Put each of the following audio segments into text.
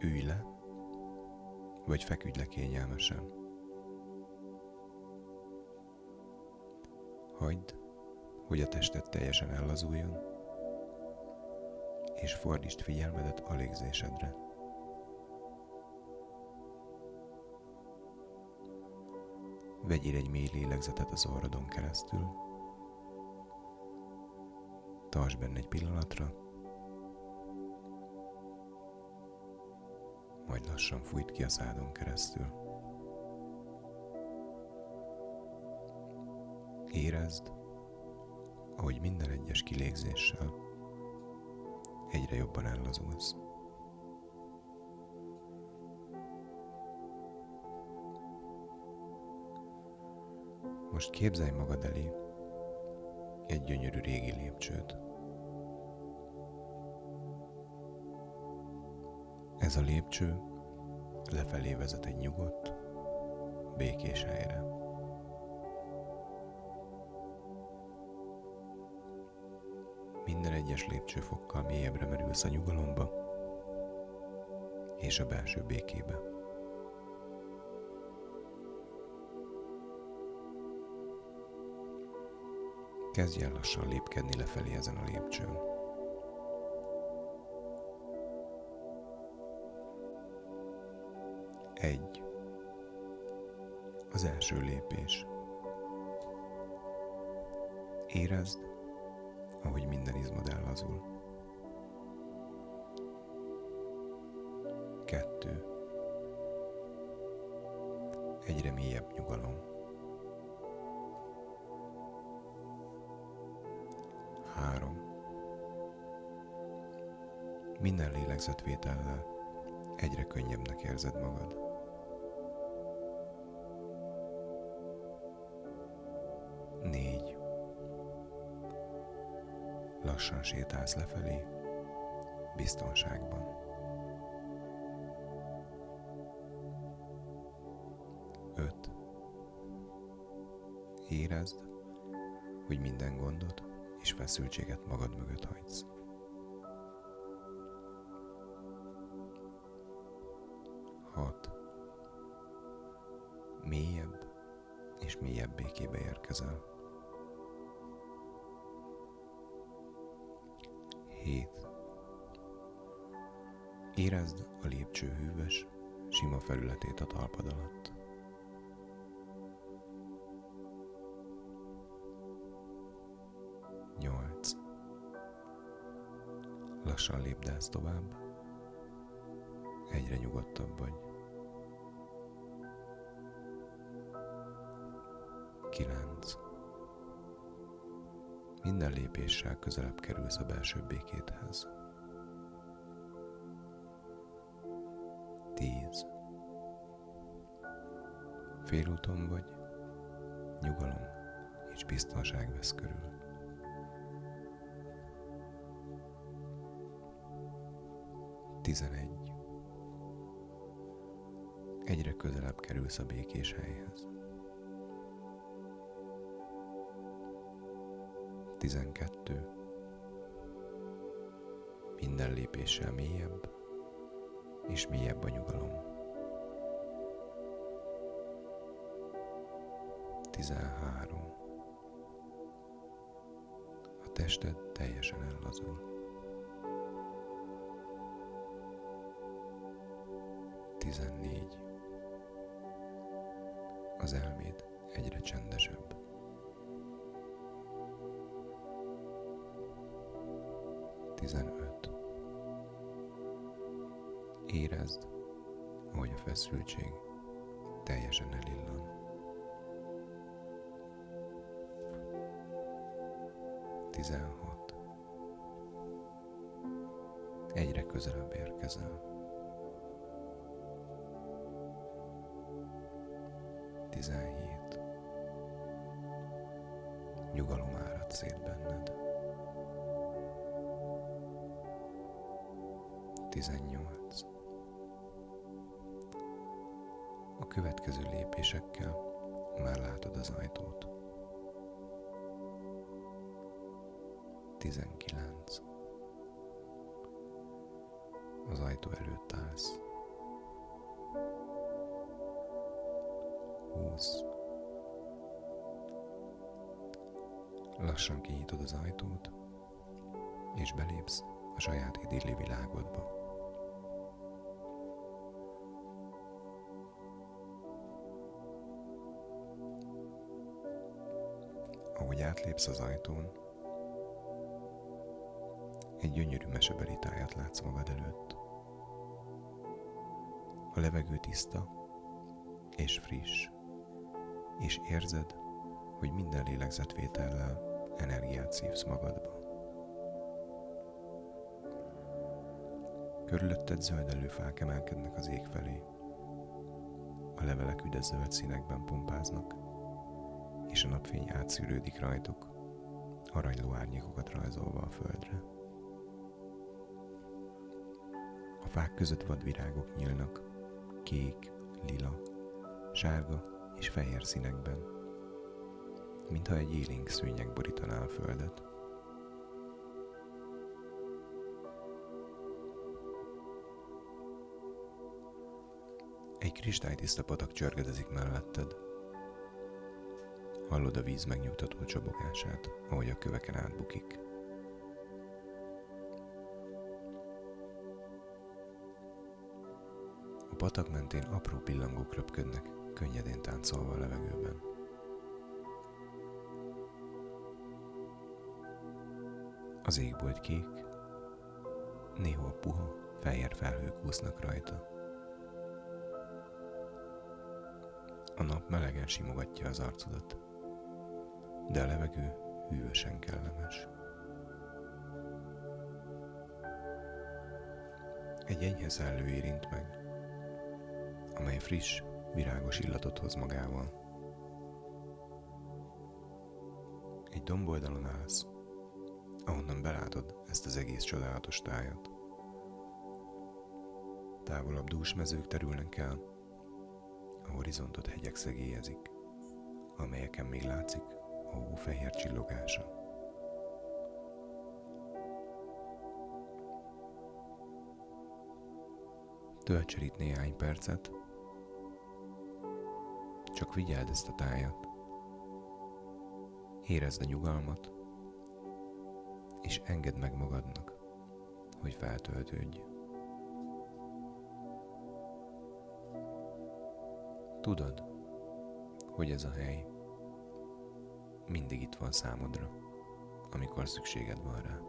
Ülj le, vagy feküdj le kényelmesen. Hagyd, hogy a tested teljesen ellazuljon, és fordítsd figyelmedet a légzésedre. Vegyél egy mély lélegzetet az orrodon keresztül, tartsd benne egy pillanatra, majd lassan fújt ki a szádon keresztül. Érezd, ahogy minden egyes kilégzéssel egyre jobban ellazulsz. Most képzelj magad elé egy gyönyörű régi lépcsőt. Ez a lépcső lefelé vezet egy nyugodt, békés helyre. Minden egyes lépcsőfokkal mélyebbre merülsz a nyugalomba és a belső békébe. Kezdj el lassan lépkedni lefelé ezen a lépcsőn. Egy. Az első lépés. Érezd, ahogy minden izmod ellazul. 2. Egyre mélyebb nyugalom. 3. Minden lélegzetvétellel egyre könnyebbnek érzed magad. 4. Lassan sétálsz lefelé, biztonságban. 5. Érezd, hogy minden gondot és feszültséget magad mögött hagysz. 6. Mélyebb és mélyebb békébe érkezel. 7. Érezd a lépcső hűvös, sima felületét a talpad alatt. 8. Lassan lépdelsz tovább, egyre nyugodtabb vagy. 9. Minden lépéssel közelebb kerülsz a belső békéthez. 10. Félúton vagy, nyugalom és biztonság vesz körül. 11. Egyre közelebb kerülsz a békés helyhez. 12. Minden lépéssel mélyebb és mélyebb a nyugalom. 13. A tested teljesen ellazul. 14. Az elméd egyre csendesebb. 15. Érezd, ahogy a feszültség teljesen elillan. 16. Egyre közelebb érkezel. 17. Nyugalom árad szét benned. 18. A következő lépésekkel már látod az ajtót. 19. Az ajtó előtt állsz. 20. Lassan kinyitod az ajtót, és belépsz a saját idilli világodba. Ahogy átlépsz az ajtón, egy gyönyörű mesebeli tájat látsz magad előtt. A levegő tiszta és friss, és érzed, hogy minden lélegzetvétellel energiát szívsz magadba. Körülötted zöldelő fák emelkednek az ég felé. A levelek üde zöld színekben pompáznak, és a napfény átszűrődik rajtuk, aranyló árnyékokat rajzolva a földre. A fák között vadvirágok nyílnak, kék, lila, sárga és fehér színekben, mintha egy élénk szőnyeg borítaná a földet. Egy kristálytiszta patak csörgedezik melletted. Hallod a víz megnyugtató csobogását, ahogy a köveken átbukik. A patak mentén apró pillangók röpködnek, könnyedén táncolva a levegőben. Az égbolt kék, néha puha, fehér felhők úsznak rajta. A nap melegen simogatja az arcodat, de a levegő hűvösen kellemes. Egy enyhe szellő érint meg, amely friss, virágos illatot hoz magával. Egy domboldalon állsz, ahonnan belátod ezt az egész csodálatos tájat. Távolabb dús mezők terülnek el, a horizontot hegyek szegélyezik, amelyeken még látszik a hó fehér csillogása. Tölts el itt néhány percet, csak figyeld ezt a tájat, érezd a nyugalmat, és engedd meg magadnak, hogy feltöltődj. Tudod, hogy ez a hely mindig itt van számodra, amikor szükséged van rá.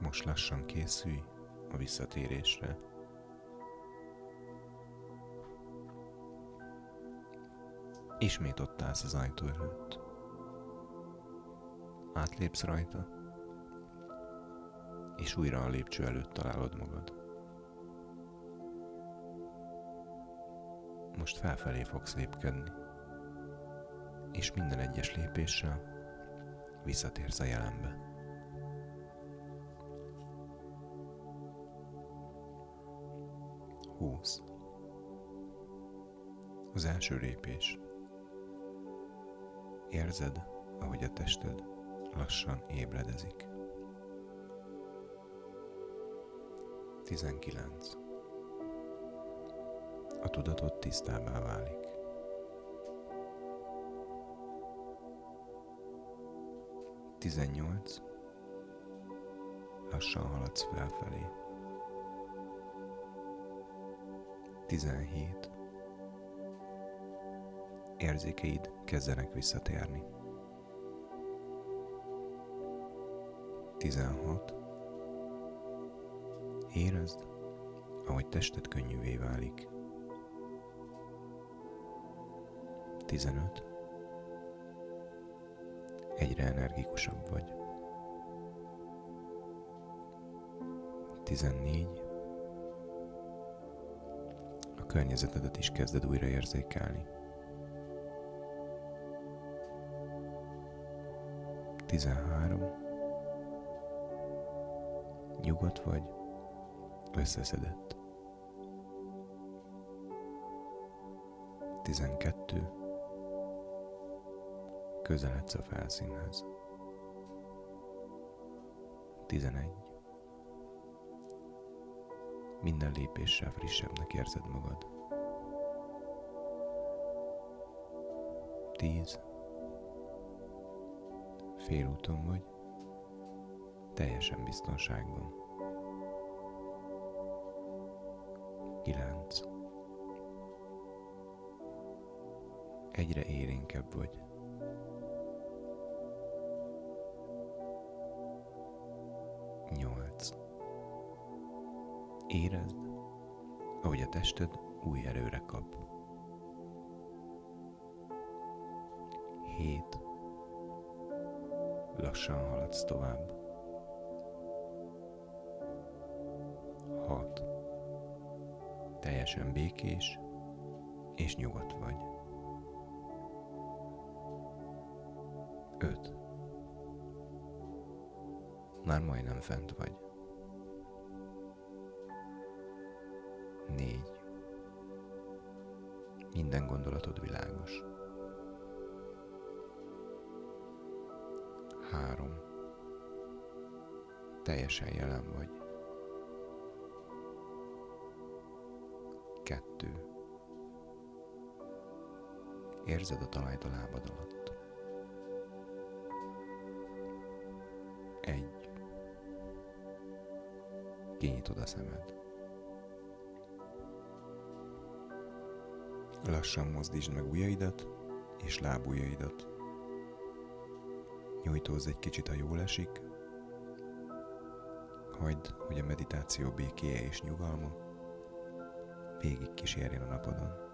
Most lassan készülj a visszatérésre. Ismét ott állsz az ajtó előtt. Átlépsz rajta, és újra a lépcső előtt találod magad. Most felfelé fogsz lépkedni, és minden egyes lépéssel visszatérsz a jelenbe. Húsz. Az első lépés. Érzed, ahogy a tested lassan ébredezik. 19. A tudatod tisztábbá válik. 18. Lassan haladsz felfelé. 17. Érzékeid kezdenek visszatérni. 16. Érezd, ahogy tested könnyűvé válik. 15. Egyre energikusabb vagy. 14. A környezetedet is kezded újra érzékelni. 13. Nyugodt vagy, összeszedett. 12. Közeledsz a felszínhez. 11. Minden lépéssel frissebbnek érzed magad. 10. Félúton vagy, teljesen biztonságban. 9. Egyre élénkebb vagy. 8. Érezd, ahogy a tested új erőre kap. 7. Lassan haladsz tovább. 6. Teljesen békés és nyugodt vagy. 5. Már majdnem fent vagy. 4. Minden gondolatod világos. 3. Teljesen jelen vagy. 2. Érzed a talajt a lábad alatt. 1. Kinyitod a szemed. Lassan mozdítsd meg ujjaidat és lábujjaidat. Nyújtózz egy kicsit, ha jól esik. Hagyd, hogy a meditáció békéje és nyugalma végig kísérjen a napodon.